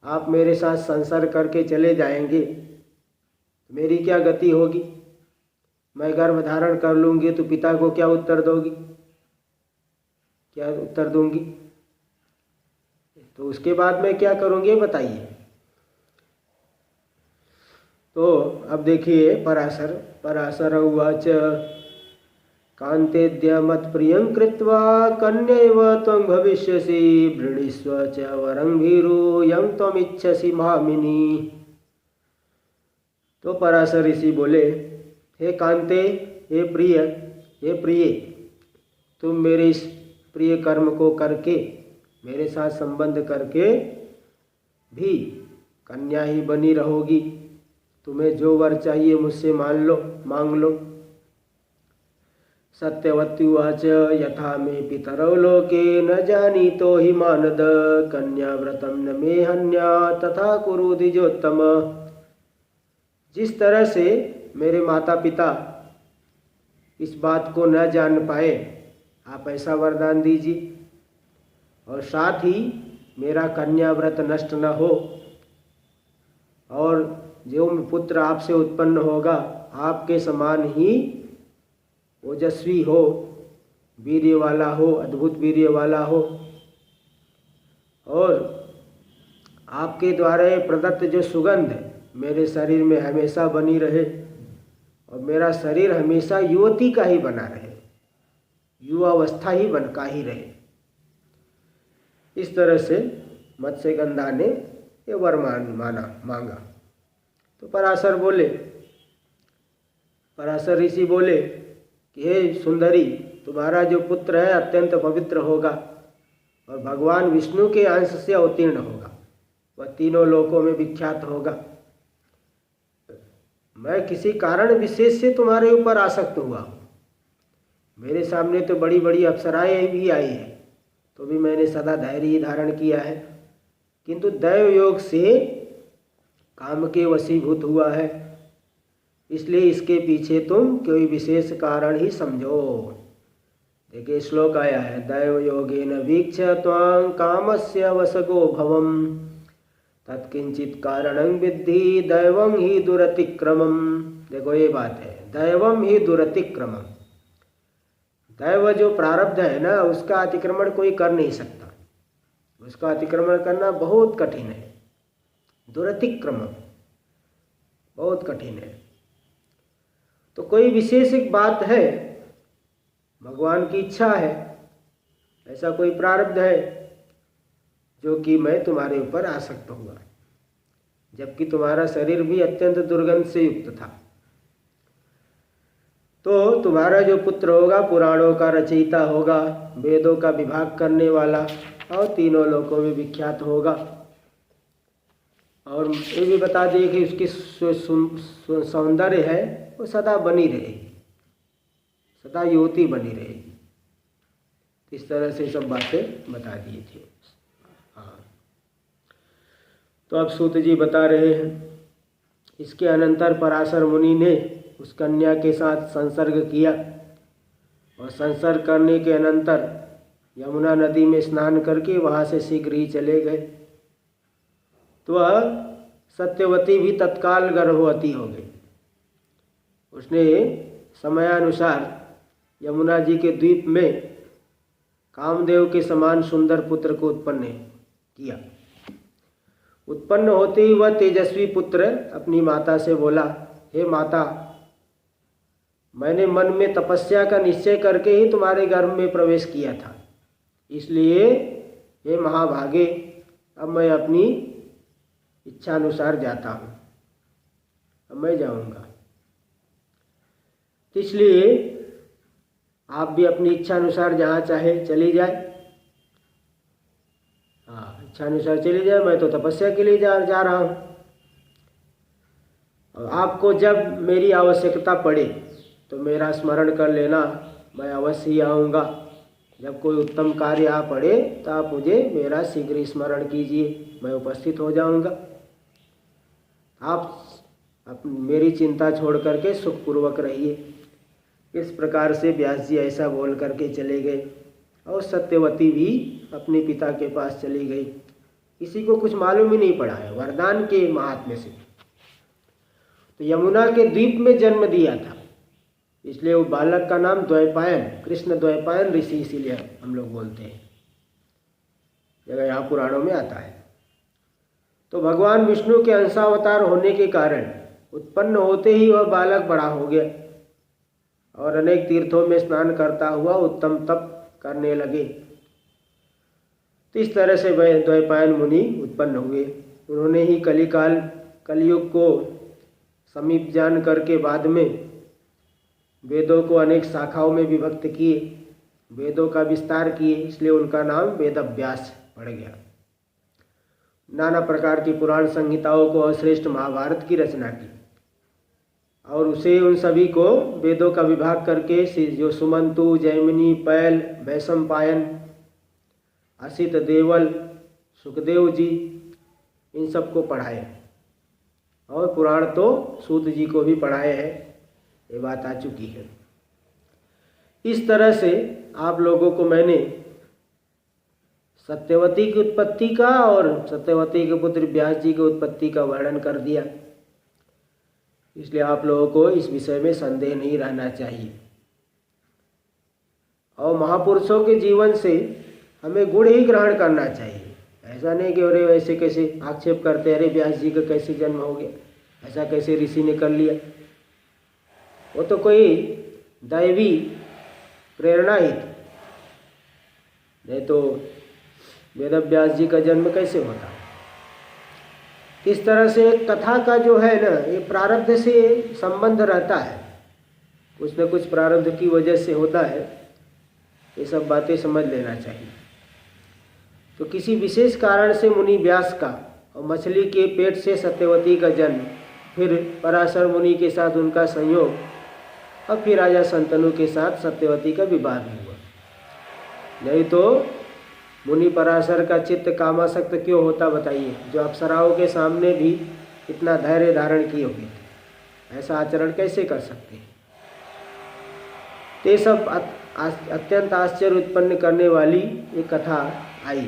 आप मेरे साथ संसर्ग करके चले जाएंगे, मेरी क्या गति होगी? मैं गर्भ धारण कर लूँगी तो पिता को क्या उत्तर दोगी, क्या उत्तर दूंगी? तो उसके बाद मैं क्या करूँगी बताइए। तो अब देखिए पराशर उवाच कांतेद्य मत्प्रियं कृत्वा कन्यैव त्वं भविष्यसि वृणीष्व च वरं भीरूयं त्वमिच्छसि मामिनी। तो पराशर ऋषि बोले, हे कांते, हे प्रिय, तुम मेरे इस प्रिय कर्म को करके, मेरे साथ संबंध करके भी कन्या ही बनी रहोगी। तुम्हें जो वर चाहिए मुझसे मांग लो। सत्यवत्युवाच यथा मे पितरौ लोके न जानीतो हि मानद कन्याव्रतं न मे हन्या तथा कुरु द्विजोत्तम। जिस तरह से मेरे माता पिता इस बात को न जान पाए, आप ऐसा वरदान दीजिए, और साथ ही मेरा कन्या व्रत नष्ट न हो, और जो पुत्र आपसे उत्पन्न होगा आपके समान ही ओजस्वी हो, वीर्य वाला हो, अद्भुत वीर्य वाला हो, और आपके द्वारा प्रदत्त जो सुगंध मेरे शरीर में हमेशा बनी रहे, और मेरा शरीर हमेशा युवती का ही बना रहे, युवावस्था ही बनका ही रहे। इस तरह से मत्स्यगंधा ने ये वर मांगा। तो पराशर ऋषि बोले कि हे सुंदरी, तुम्हारा जो पुत्र है अत्यंत पवित्र होगा और भगवान विष्णु के अंश से अवतीर्ण होगा, वह तीनों लोकों में विख्यात होगा। मैं किसी कारण विशेष से तुम्हारे ऊपर आसक्त हुआ हूँ। मेरे सामने तो बड़ी बड़ी अप्सराएं भी आई हैं, तो भी मैंने सदा धैर्य ही धारण किया है, किंतु दैव योग से काम के वशीभूत हुआ है, इसलिए इसके पीछे तुम कोई विशेष कारण ही समझो। देखिए श्लोक आया है, दैव योगेन वीक्ष्य त्वां कामस्य वशगो भवम तत्किंचित कारणं विद्धि दैवं ही दुरतिक्रमम। देखो ये बात है, दैवं ही दुरतिक्रमम। दैव जो प्रारब्ध है ना, उसका अतिक्रमण कोई कर नहीं सकता, उसका अतिक्रमण करना बहुत कठिन है। दुरतिक्रमम बहुत कठिन है। तो कोई विशेष एक बात है, भगवान की इच्छा है, ऐसा कोई प्रारब्ध है जो कि मैं तुम्हारे ऊपर आसक्त हुआ, जबकि तुम्हारा शरीर भी अत्यंत दुर्गंध से युक्त था। तो तुम्हारा जो पुत्र होगा पुराणों का रचयिता होगा, वेदों का विभाग करने वाला, और तीनों लोकों में विख्यात होगा। और ये भी बता दिए कि उसकी सौंदर्य है वो सदा बनी रहेगी, सदा युवती बनी रहेगी। इस तरह से सब बातें बता दिए थे। हाँ, तो अब सूत जी बता रहे हैं, इसके अनंतर पराशर मुनि ने उस कन्या के साथ संसर्ग किया, और संसर्ग करने के अनंतर यमुना नदी में स्नान करके वहाँ से शीघ्र ही चले गए। तो वह सत्यवती भी तत्काल गर्भवती हो गई। उसने समयानुसार यमुना जी के द्वीप में कामदेव के समान सुंदर पुत्र को उत्पन्न किया। उत्पन्न होते ही वह तेजस्वी पुत्र अपनी माता से बोला, हे माता, मैंने मन में तपस्या का निश्चय करके ही तुम्हारे गर्भ में प्रवेश किया था, इसलिए हे महाभागे, अब मैं अपनी इच्छानुसार जाता हूँ, अब मैं जाऊँगा। इसलिए आप भी अपनी इच्छानुसार जहाँ चाहे चली जाए। हाँ, इच्छानुसार चली जाए, मैं तो तपस्या के लिए जा रहा हूँ। और आपको जब मेरी आवश्यकता पड़े तो मेरा स्मरण कर लेना, मैं अवश्य ही आऊँगा। जब कोई उत्तम कार्य आ पड़े तो आप मुझे मेरा शीघ्र स्मरण कीजिए, मैं उपस्थित हो जाऊँगा। मेरी चिंता छोड़ करके सुखपूर्वक रहिए। इस प्रकार से व्यास जी ऐसा बोल करके चले गए और सत्यवती भी अपने पिता के पास चली गई। किसी को कुछ मालूम ही नहीं पड़ा है वरदान के महात्म्य से। तो यमुना के द्वीप में जन्म दिया था, इसलिए वो बालक का नाम द्वैपायन, कृष्ण द्वैपायन ऋषि इसीलिए हम लोग बोलते हैं, जगह यहाँ पुराणों में आता है। तो भगवान विष्णु के अंशावतार होने के कारण उत्पन्न होते ही वह बालक बड़ा हो गया और अनेक तीर्थों में स्नान करता हुआ उत्तम तप करने लगे। तो इस तरह से द्वैपायन मुनि उत्पन्न हुए। उन्होंने ही कलयुग को समीप जान करके बाद में वेदों को अनेक शाखाओं में विभक्त किए, वेदों का विस्तार किए, इसलिए उनका नाम वेदव्यास पड़ गया। नाना प्रकार की पुराण संहिताओं को और श्रेष्ठ महाभारत की रचना की और उसे उन सभी को वेदों का विभाग करके जो सुमंतु, जैमिनी, पैल, वैशंपायन, असित, देवल, सुखदेव जी, इन सबको पढ़ाए और पुराण तो सूत जी को भी पढ़ाए हैं, ये बात आ चुकी है। इस तरह से आप लोगों को मैंने सत्यवती की उत्पत्ति का और सत्यवती के पुत्र व्यास जी की उत्पत्ति का वर्णन कर दिया, इसलिए आप लोगों को इस विषय में संदेह नहीं रहना चाहिए। और महापुरुषों के जीवन से हमें गुण ही ग्रहण करना चाहिए। ऐसा नहीं कि अरे वैसे कैसे आक्षेप करते, अरे व्यास जी का कैसे जन्म हो गया, ऐसा कैसे ऋषि ने कर लिया। वो तो कोई दैवी प्रेरणा ही थी, नहीं तो वेदव्यास जी का जन्म कैसे होता। इस तरह से कथा का जो है ना, ये प्रारब्ध से संबंध रहता है, कुछ न कुछ प्रारब्ध की वजह से होता है। ये सब बातें समझ लेना चाहिए। तो किसी विशेष कारण से मुनि व्यास का और मछली के पेट से सत्यवती का जन्म, फिर पराशर मुनि के साथ उनका संयोग और फिर राजा शंतनु के साथ सत्यवती का विवाह भी हुआ। नहीं तो मुनि पराशर का चित्त कामासक्त क्यों होता बताइए, जो अप्सराओं के सामने भी इतना धैर्य धारण किए हुए थे, ऐसा आचरण कैसे कर सकते हैं। ये सब अत्यंत आश्चर्य उत्पन्न करने वाली एक कथा आई।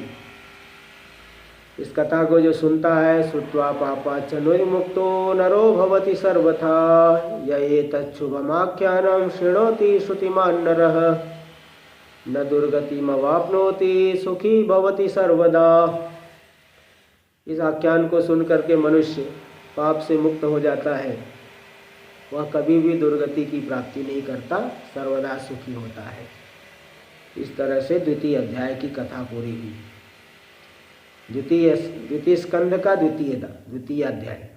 इस कथा को जो सुनता है, श्रुत्वा पापाच्चनो मुक्तो नरो भवति सर्वथा, ये तच्छुभमाख्यानं शृणोति श्रुतिमान् नरः, न दुर्गतिमवाप्नोति सुखी भवति सर्वदा। इस आख्यान को सुन करके मनुष्य पाप से मुक्त हो जाता है, वह कभी भी दुर्गति की प्राप्ति नहीं करता, सर्वदा सुखी होता है। इस तरह से द्वितीय अध्याय की कथा पूरी हुई। द्वितीय स्कंध का द्वितीय अध्याय,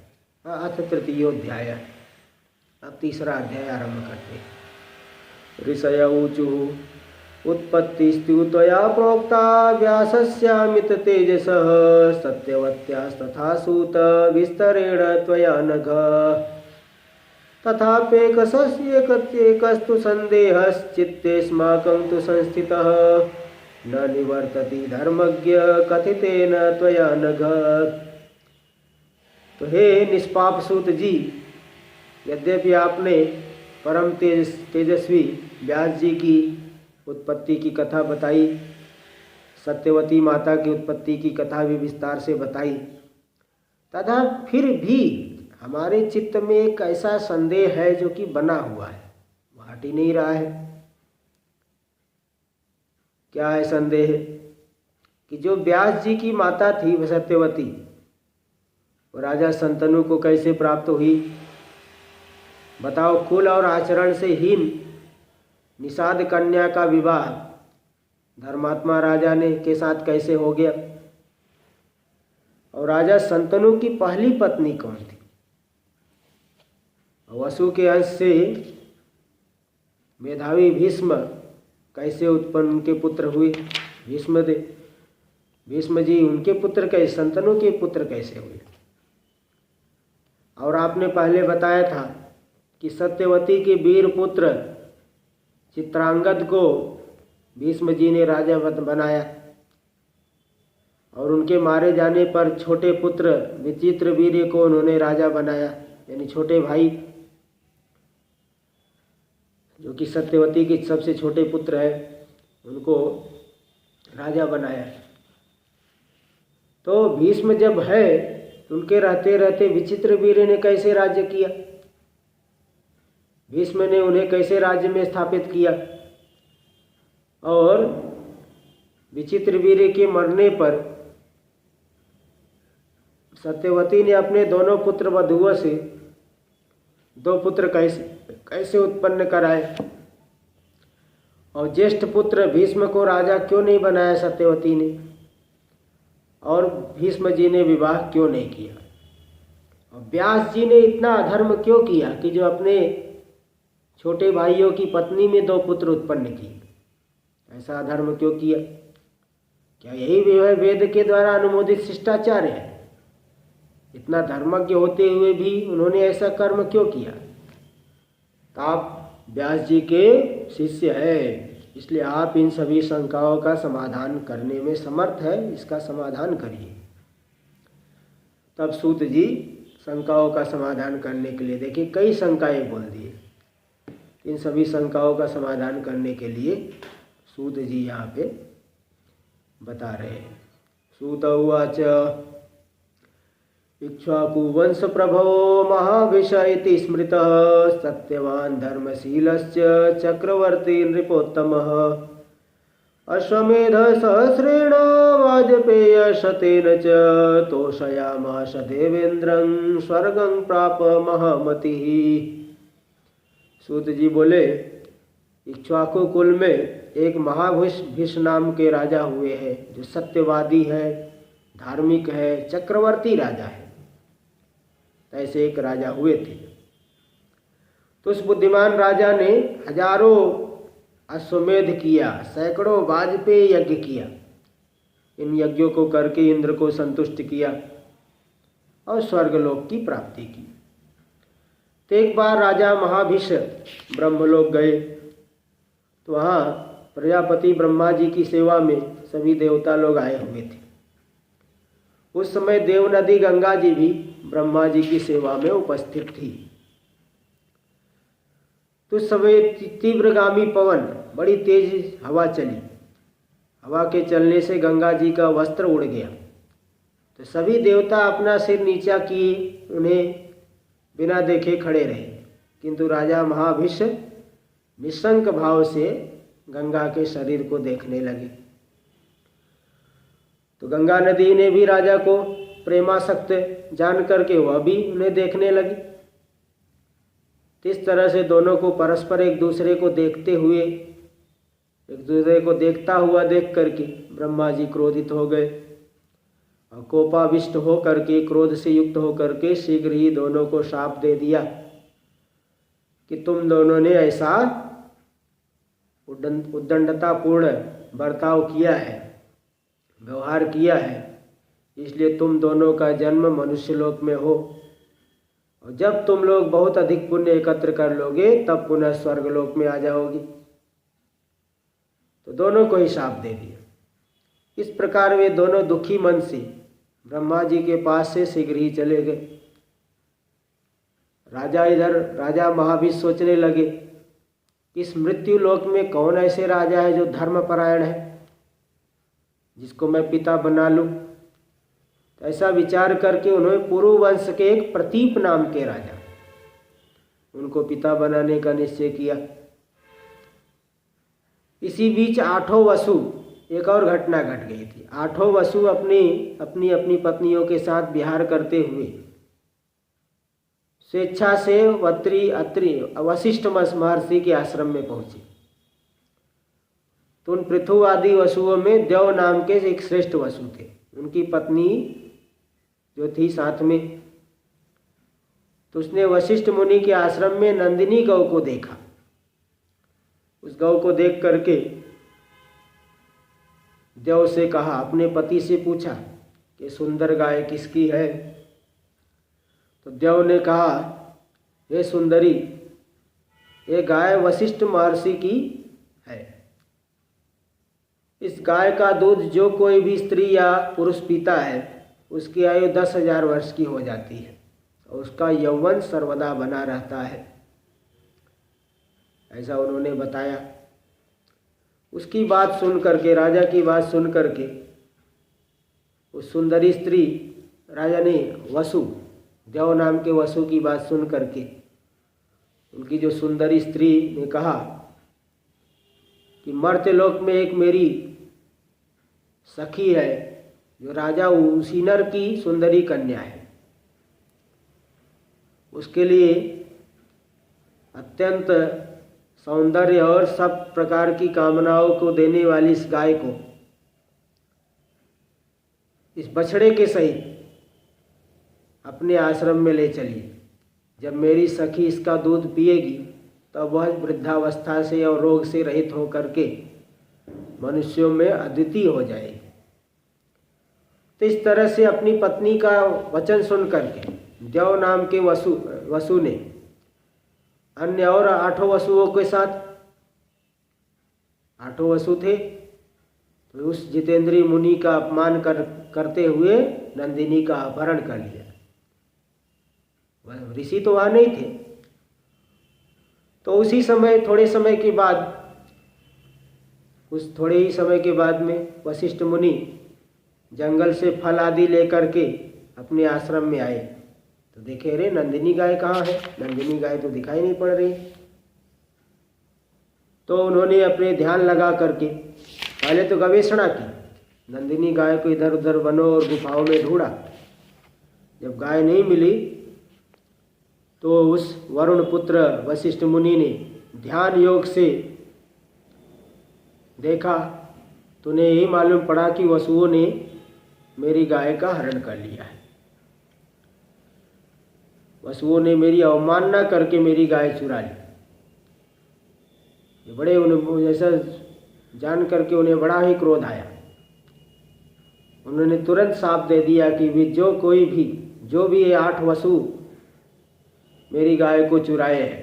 अथ तृतीयोध्याय। अब तीसरा अध्याय आरंभ करते हैं। ऋषय ऊचुः उत्पत्तिस्तु त्वया प्रोक्ता व्यासस्यामित तेजसः, सत्यवत्यास्तथा सूत विस्तरेण त्वया नघ, तथाप्येकस्तु सन्देहश्चित्तेऽस्माकं तु संस्थितः, न निवर्तति धर्मज्ञ कथितेन त्वया नघ। तो हे निष्पाप सूत जी, यद्यपि आपने परम तेजस्वी व्यास जी की उत्पत्ति की कथा बताई, सत्यवती माता की उत्पत्ति की कथा भी विस्तार से बताई, तथा फिर भी हमारे चित्त में एक ऐसा संदेह है जो कि बना हुआ है, वो हट ही नहीं रहा है। क्या है संदेह? कि जो व्यास जी की माता थी वह सत्यवती, वो राजा शंतनु को कैसे प्राप्त हुई? बताओ, कुल और आचरण से हीन निषाद कन्या का विवाह धर्मात्मा राजा ने के साथ कैसे हो गया? और राजा शंतनु की पहली पत्नी कौन थी? वसु के अंश से मेधावी भीष्म कैसे उत्पन्न, उनके पुत्र हुए? भीष्म जी उनके पुत्र कैसे, शंतनु के पुत्र कैसे हुए? और आपने पहले बताया था कि सत्यवती के वीर पुत्र चित्रांगद को भीष्म जी ने राजा बनाया और उनके मारे जाने पर छोटे पुत्र विचित्र वीर्य को उन्होंने राजा बनाया। यानी छोटे भाई, जो कि सत्यवती के सबसे छोटे पुत्र है, उनको राजा बनाया। तो भीष्म जब है, उनके रहते रहते विचित्रवीर्य ने कैसे राज्य किया, भीष्म ने उन्हें कैसे राज्य में स्थापित किया, और विचित्रवीर्य के मरने पर सत्यवती ने अपने दोनों पुत्र वधुओं से 2 पुत्र कैसे उत्पन्न कराए, और ज्येष्ठ पुत्र भीष्म को राजा क्यों नहीं बनाया सत्यवती ने, और भीष्म जी ने विवाह क्यों नहीं किया, और व्यास जी ने इतना अधर्म क्यों किया कि जो अपने छोटे भाइयों की पत्नी में 2 पुत्र उत्पन्न किए, ऐसा अधर्म क्यों किया? क्या यही वेद के द्वारा अनुमोदित शिष्टाचार है? इतना धर्मज्ञ होते हुए भी उन्होंने ऐसा कर्म क्यों किया? तो आप व्यास जी के शिष्य हैं, इसलिए आप इन सभी शंकाओं का समाधान करने में समर्थ है, इसका समाधान करिए। तब सूत जी शंकाओं का समाधान करने के लिए, देखिए कई शंकाएं बोल दिए, इन सभी शंकाओं का समाधान करने के लिए सूत जी यहाँ पे बता रहे हैं। सूत उवाच इक्ष्वाकुवंश प्रभो महाभिष इति स्मृतः सत्यवान् धर्मशीलश्च चक्रवर्ती नृपोत्तमः अश्वमेध सहस्रेण वाजपेय शतेन च तोषयामास देवेन्द्रं स्वर्गं प्राप महामतिः। सूत जी बोले, इक्ष्वाकु कुल में एक महाभिष नाम के राजा हुए हैं, जो सत्यवादी है, धार्मिक है, चक्रवर्ती राजा है। ऐसे एक राजा हुए थे। तो उस बुद्धिमान राजा ने हजारों अश्वमेध किया, सैकड़ों वाजपेय यज्ञ किया। इन यज्ञों को करके इंद्र को संतुष्ट किया और स्वर्गलोक की प्राप्ति की। तो एक बार राजा महाभिष ब्रह्मलोक गए, तो वहाँ प्रजापति ब्रह्मा जी की सेवा में सभी देवता लोग आए हुए थे। उस समय देव नदी गंगा जी भी ब्रह्मा जी की सेवा में उपस्थित थी। तो उस समय तीव्रगामी पवन, बड़ी तेज हवा चली। हवा के चलने से गंगा जी का वस्त्र उड़ गया। तो सभी देवता अपना सिर नीचा किए, उन्हें बिना देखे खड़े रहे, किंतु राजा महाभिष निशंक भाव से गंगा के शरीर को देखने लगे। तो गंगा नदी ने भी राजा को प्रेमासक्त जान करके वह भी उन्हें देखने लगी। इस तरह से दोनों को परस्पर एक दूसरे को देखते हुए, एक दूसरे को देखता हुआ देख करके ब्रह्मा जी क्रोधित हो गए और कोपाविष्ट हो करके, क्रोध से युक्त हो करके शीघ्र ही दोनों को शाप दे दिया कि तुम दोनों ने ऐसा उद्दंडतापूर्ण बर्ताव किया है, व्यवहार किया है, इसलिए तुम दोनों का जन्म मनुष्यलोक में हो, और जब तुम लोग बहुत अधिक पुण्य एकत्र कर लोगे तब पुनः स्वर्गलोक में आ जाओगे। तो दोनों को ही शाप दे दिया। इस प्रकार वे दोनों दुखी मन से ब्रह्मा जी के पास से शीघ्र ही चले गए। राजा महाभिष सोचने लगे, इस मृत्यु लोक में कौन ऐसे राजा है जो धर्मपरायण है, जिसको मैं पिता बना लूं। तो ऐसा विचार करके उन्होंने पुरु वंश के एक प्रतीप नाम के राजा, उनको पिता बनाने का निश्चय किया। इसी बीच 8 वसु, एक और घटना घट गई थी। 8 वसु अपनी पत्नियों के साथ विहार करते हुए स्वेच्छा से अत्रि वशिष्ठ महर्षि के आश्रम में पहुंचे। तो उन पृथु आदि वसुओं में देव नाम के एक श्रेष्ठ वसु थे, उनकी पत्नी जो थी साथ में। तो उसने वशिष्ठ मुनि के आश्रम में नंदिनी गौ को देखा। उस गौ को देख करके देव से कहा, अपने पति से पूछा कि सुंदर गाय किसकी है। तो देव ने कहा, हे सुंदरी, ये गाय वशिष्ठ महर्षि की है। इस गाय का दूध जो कोई भी स्त्री या पुरुष पीता है, उसकी आयु 10,000 वर्ष की हो जाती है, और उसका यौवन सर्वदा बना रहता है, ऐसा उन्होंने बताया। उसकी बात सुन करके, राजा की बात सुन करके, उस सुंदरी स्त्री, राजा ने वसु, देव नाम के वसु की बात सुन करके उनकी जो सुंदरी स्त्री ने कहा कि मर्त्य लोक में एक मेरी सखी है जो राजा उसीनर की सुंदरी कन्या है, उसके लिए अत्यंत सौंदर्य और सब प्रकार की कामनाओं को देने वाली इस गाय को इस बछड़े के सहित अपने आश्रम में ले चलिए। जब मेरी सखी इसका दूध पिएगी तब वह वृद्धावस्था से और रोग से रहित होकर के मनुष्यों में अद्वितीय हो जाएगी। तो इस तरह से अपनी पत्नी का वचन सुन करके देव नाम के वसु ने अन्य और 8 वसुओं के साथ, 8 वसु थे, तो उस जितेंद्रीय मुनि का अपमान करते हुए नंदिनी का अपहरण कर लिया। वह ऋषि तो वहाँ नहीं थे। तो उसी समय थोड़े ही समय के बाद में वशिष्ठ मुनि जंगल से फल आदि लेकर के अपने आश्रम में आए तो देखे, अरे नंदिनी गाय कहाँ है, नंदिनी गाय तो दिखाई नहीं पड़ रही। तो उन्होंने अपने ध्यान लगा करके पहले तो गवेषणा की, नंदिनी गाय को इधर उधर वनों और गुफाओं में ढूंढा। जब गाय नहीं मिली तो उस वरुण पुत्र वशिष्ठ मुनि ने ध्यान योग से देखा तो उन्हें यही मालूम पड़ा कि वसुओं ने मेरी गाय का हरण कर लिया है। वसुओं ने मेरी अवमानना करके मेरी गाय चुरा ली। ये बड़े उन्हें ऐसा जान करके उन्हें बड़ा ही क्रोध आया। उन्होंने तुरंत साफ दे दिया कि जो भी ये 8 वसु मेरी गाय को चुराए हैं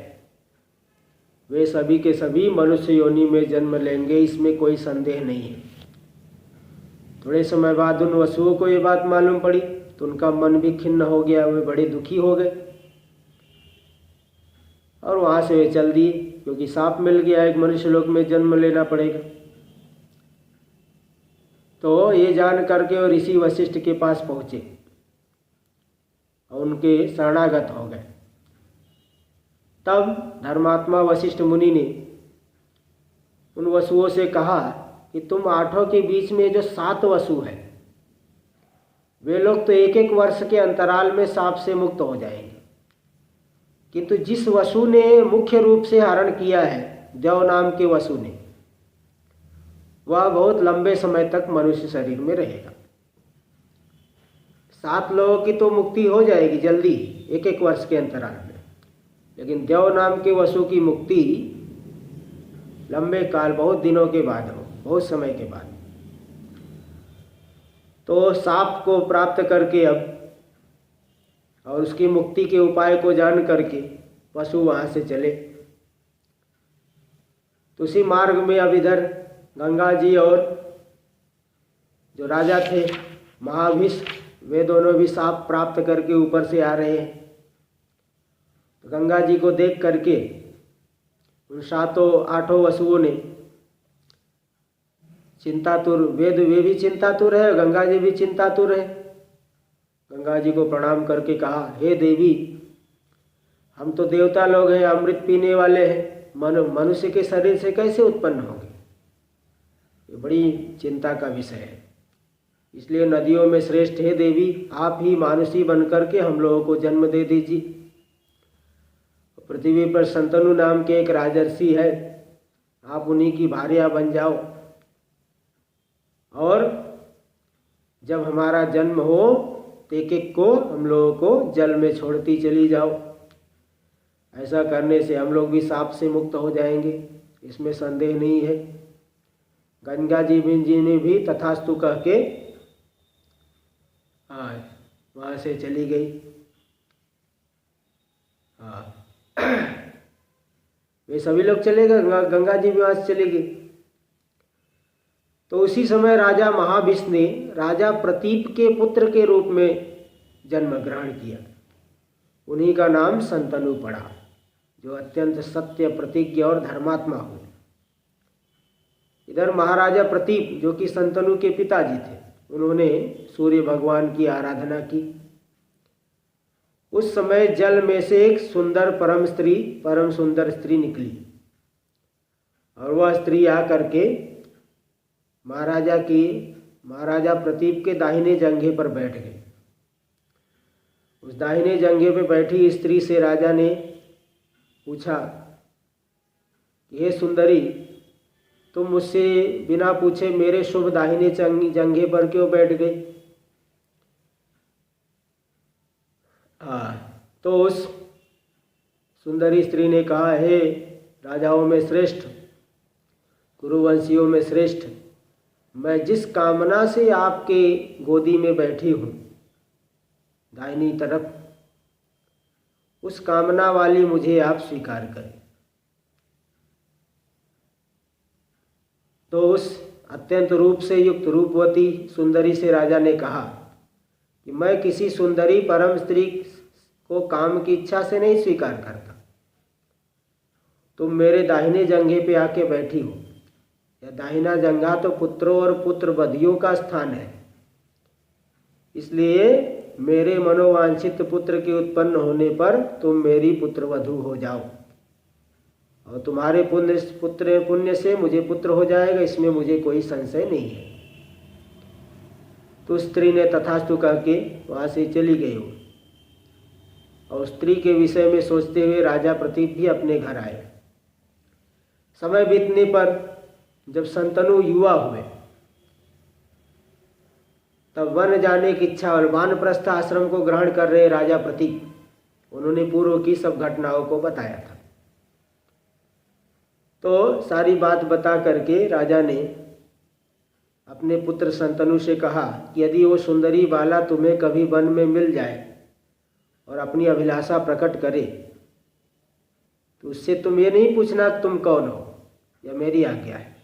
वे सभी के सभी मनुष्य योनि में जन्म लेंगे, इसमें कोई संदेह नहीं है। थोड़े समय बाद उन वसुओं को ये बात मालूम पड़ी तो उनका मन भी खिन्न हो गया, वे बड़े दुखी हो गए और वहाँ से वे चल दिए, क्योंकि साफ मिल गया एक मनुष्य लोक में जन्म लेना पड़ेगा। तो ये जान करके वो ऋषि वशिष्ठ के पास पहुँचे और उनके शरणागत हो गए। तब धर्मात्मा वशिष्ठ मुनि ने उन वसुओं से कहा कि तुम 8 के बीच में जो 7 वसु हैं वे लोग तो 1-1 वर्ष के अंतराल में सांप से मुक्त हो जाएंगे, किंतु जिस वसु ने मुख्य रूप से हरण किया है, देव नाम के वसु ने, वह बहुत लंबे समय तक मनुष्य शरीर में रहेगा। 7 लोगों की तो मुक्ति हो जाएगी जल्दी 1-1 वर्ष के अंतराल में, लेकिन देव नाम के वसु की मुक्ति लंबे काल, बहुत दिनों के बाद हो, बहुत समय के बाद। तो सांप को प्राप्त करके अब और उसकी मुक्ति के उपाय को जान करके वसु वहाँ से चले। तो उसी मार्ग में अब इधर गंगा जी और जो राजा थे महाभिष, वे दोनों भी सांप प्राप्त करके ऊपर से आ रहे हैं। तो गंगा जी को देख करके उन 7-8 वसुओं ने चिंतातुर, वे भी चिंतातुर है, गंगा जी भी चिंतातुर है, गंगा जी को प्रणाम करके कहा, हे देवी, हम तो देवता लोग हैं, अमृत पीने वाले हैं, मनुष्य के शरीर से कैसे उत्पन्न होंगे? ये बड़ी चिंता का विषय है। इसलिए नदियों में श्रेष्ठ हे देवी, आप ही मानुषी बनकर के हम लोगों को जन्म दे दीजिए। पृथ्वी पर संतनु नाम के एक राजर्षि है, आप उन्हीं की भार्या बन जाओ और जब हमारा जन्म हो तो एक को हम लोगों को जल में छोड़ती चली जाओ। ऐसा करने से हम लोग भी सांप से मुक्त हो जाएंगे, इसमें संदेह नहीं है। गंगा जी ने भी तथास्तु कह के वहाँ से चली गई। वे सभी लोग चले गए, गंगा जी भी वहाँ से चली गई। तो उसी समय राजा महाभिष ने राजा प्रतीप के पुत्र के रूप में जन्म ग्रहण किया। उन्हीं का नाम संतनु पड़ा, जो अत्यंत सत्य प्रतिज्ञ और धर्मात्मा हुए। इधर महाराजा प्रतीप, जो कि संतनु के पिताजी थे, उन्होंने सूर्य भगवान की आराधना की। उस समय जल में से एक सुंदर परम सुंदर स्त्री निकली, और वह स्त्री आकर के महाराजा प्रतीप के दाहिने जंघे पर बैठ गई। उस दाहिने जंघे पर बैठी स्त्री से राजा ने पूछा, हे सुंदरी, तुम मुझसे बिना पूछे मेरे शुभ दाहिने जंघे पर क्यों बैठ गई? तो उस सुंदरी स्त्री ने कहा, हे राजाओं में श्रेष्ठ, कुरुवंशियों में श्रेष्ठ, मैं जिस कामना से आपके गोदी में बैठी हूँ दाहिनी तरफ, उस कामना वाली मुझे आप स्वीकार करें। तो उस अत्यंत रूप से युक्त रूपवती सुंदरी से राजा ने कहा कि मैं किसी सुंदरी परम स्त्री को काम की इच्छा से नहीं स्वीकार करता। तुम मेरे दाहिने जंघे पे आके बैठी हो। यह दाहिना जंघा तो पुत्रों और पुत्र वधियों का स्थान है, इसलिए मेरे मनोवांछित पुत्र के उत्पन्न होने पर तुम मेरी पुत्रवधू हो जाओ, और तुम्हारे पुण्य से मुझे पुत्र हो जाएगा, इसमें मुझे कोई संशय नहीं है। तो स्त्री ने तथास्तु कह के वहाँ से चली गई। और स्त्री के विषय में सोचते हुए राजा प्रतीप भी अपने घर आए। समय बीतने पर जब संतनु युवा हुए, तब वन जाने की इच्छा और वानप्रस्थ आश्रम को ग्रहण कर रहे राजा प्रतीप, उन्होंने पूर्व की सब घटनाओं को बताया था। तो सारी बात बता करके राजा ने अपने पुत्र संतनु से कहा कि यदि वो सुंदरी बाला तुम्हें कभी वन में मिल जाए और अपनी अभिलाषा प्रकट करे, तो उससे तुम ये नहीं पूछना तुम कौन हो, यह मेरी आज्ञा है,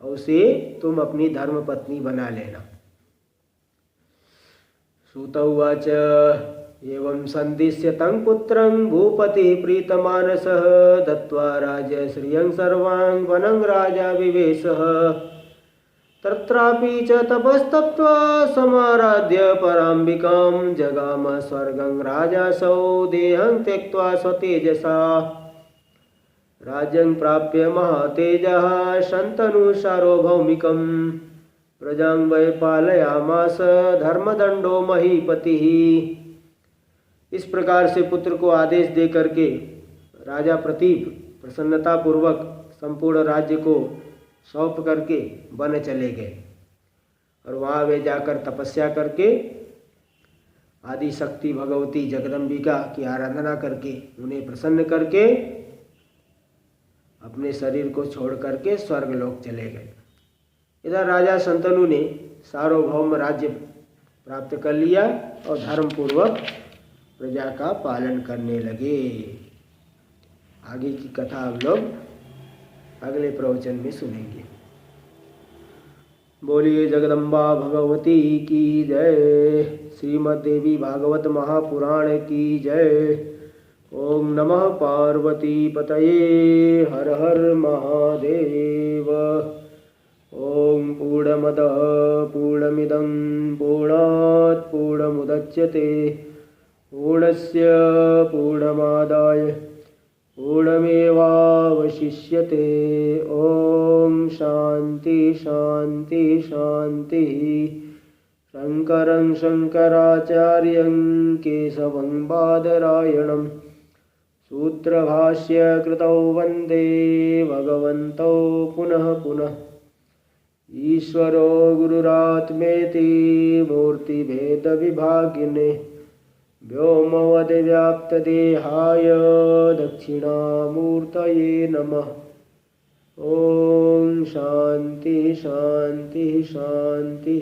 और उसे तुम अपनी धर्म पत्नी बना लेना। सूत उवाच एवं संदिश्य तं पुत्रं भूपति प्रीतमानसः दत्त्वा राज्य श्रियं सर्वां वनं राजा विवेशः। तत्रापि च तपस्तप्त्वा समाराध्य पराम्बिकां जगाम स्वर्गं राजासौ देहं त्यक्त्वा स्वतेजसा। राज्यं प्राप्य महातेजः शन्तनु सार्वभौमिकं प्रजां वै पालयामास धर्मदंडो महीपतिः। इस प्रकार से पुत्र को आदेश दे करके राजा प्रतीप प्रसन्नता पूर्वक संपूर्ण राज्य को सौंप करके वन चले गए, और वहाँ वे जाकर तपस्या करके आदि शक्ति भगवती जगदम्बिका की आराधना करके उन्हें प्रसन्न करके अपने शरीर को छोड़ करके स्वर्गलोक चले गए। इधर राजा संतनु ने सार्वभौम राज्य प्राप्त कर लिया और धर्मपूर्वक प्रजा का पालन करने लगे। आगे की कथा हम लोग अगले प्रवचन में सुनेंगे। बोलिए जगदम्बा भगवती की जय। श्रीमद्देवी भागवत महापुराण की जय। ओम नमः पार्वती पतये हर हर महादेव। ओम पूर्णमदः पूर्णमिदं पूर्णात् पूर्णमुदच्यते पूर्णस्य पूर्णमादाय पूर्णमेवावशिष्यते। ओम शांति शांति शांति। शंकरं शंकराचार्यं केशवं बादरायणं सूत्रभाष्य कृतौ वन्दे भगवन्तौ पुनः पुनः। ईश्वरो गुरुरात्मेति मूर्तिभेदविभागिने व्योमवद्व्याप्तदेहाय दक्षिणामूर्तये नमः। ओम शांति शांति शांति।